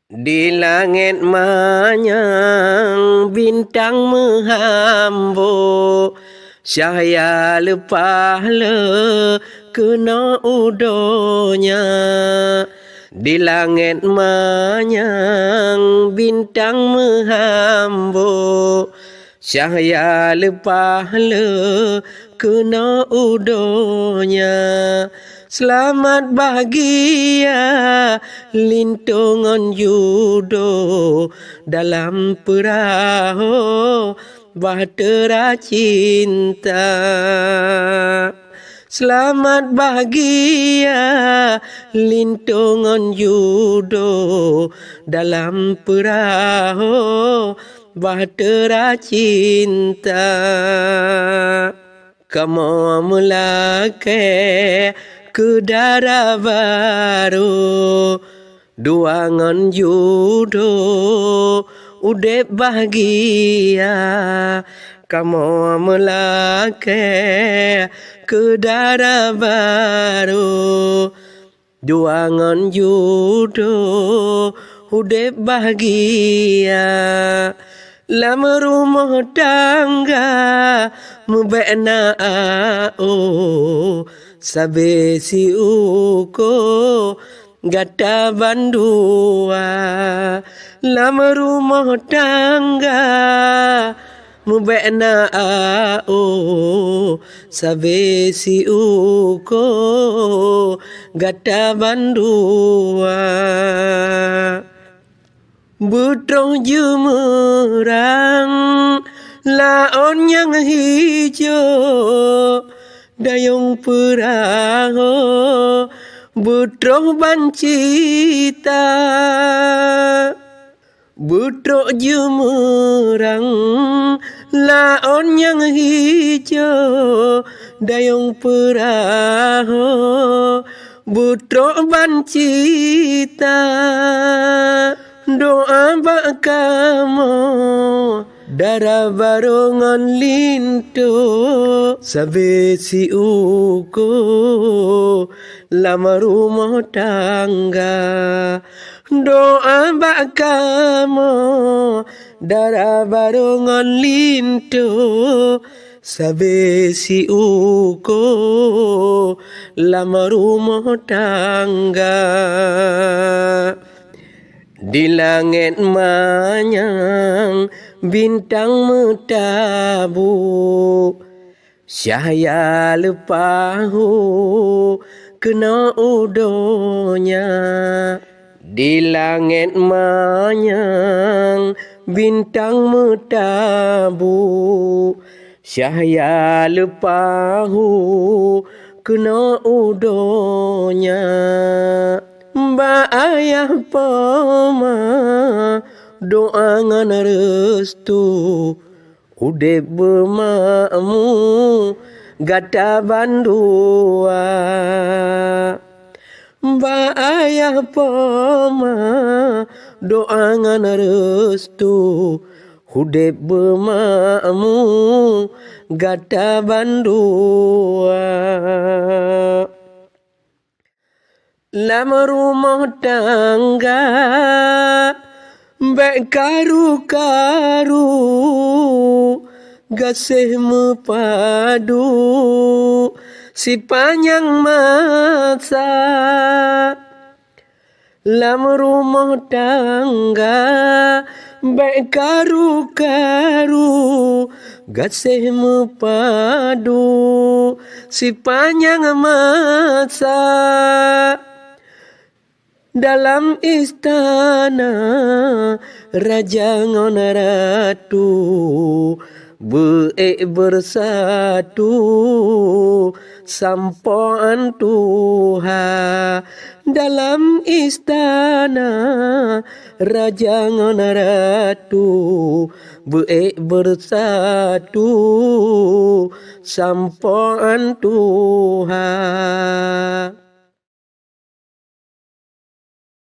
Di langit manyang bintang menghambo, cahaya lepah le kena udonya. Di langit manyang bintang menghambo, cahaya lepah le kena udonya. Selamat bahagia lintungan judo dalam perahu bahtera cinta. Selamat bahagia lintungan judo dalam perahu bahtera cinta. Kamu melake ke darah baru, duangan judo udep bahagia. Kamu melake ke darah baru, duangan judo udep bahagia. Lama rumah tangga mubena sabe si uko gata bandua. Lama rumah tangga mubena sabe si uko gata bandua. Butrong jemerang laon yang hijau, dayung perahu butrong bancita. Butrong jemerang laon yang hijau, dayung perahu butrong bancita. Doa bak kamu darah barongan lintu sabe si uko lama rumah tangga. Doa bak kamu darah barongan lintu sabe si uko lama rumah tangga. Di langit manyang bintang metabu, cahaya lepahu kena udonya. Di langit manyang bintang metabu, cahaya lepahu kena udonya. Mbak ayah pama doa ngan restu udep bermakmu gata bandua. Mbak ayah pama doa ngan restu udep bermakmu gata bandua. Lama rumah tangga baik karu-karu gasih mepadu sepanjang masa. Lama rumah tangga baik karu-karu gasih mepadu sepanjang masa. Dalam istana raja ngon ratu bersatu sampoan Tuhan. Dalam istana raja ngon ratu bersatu sampoan Tuhan.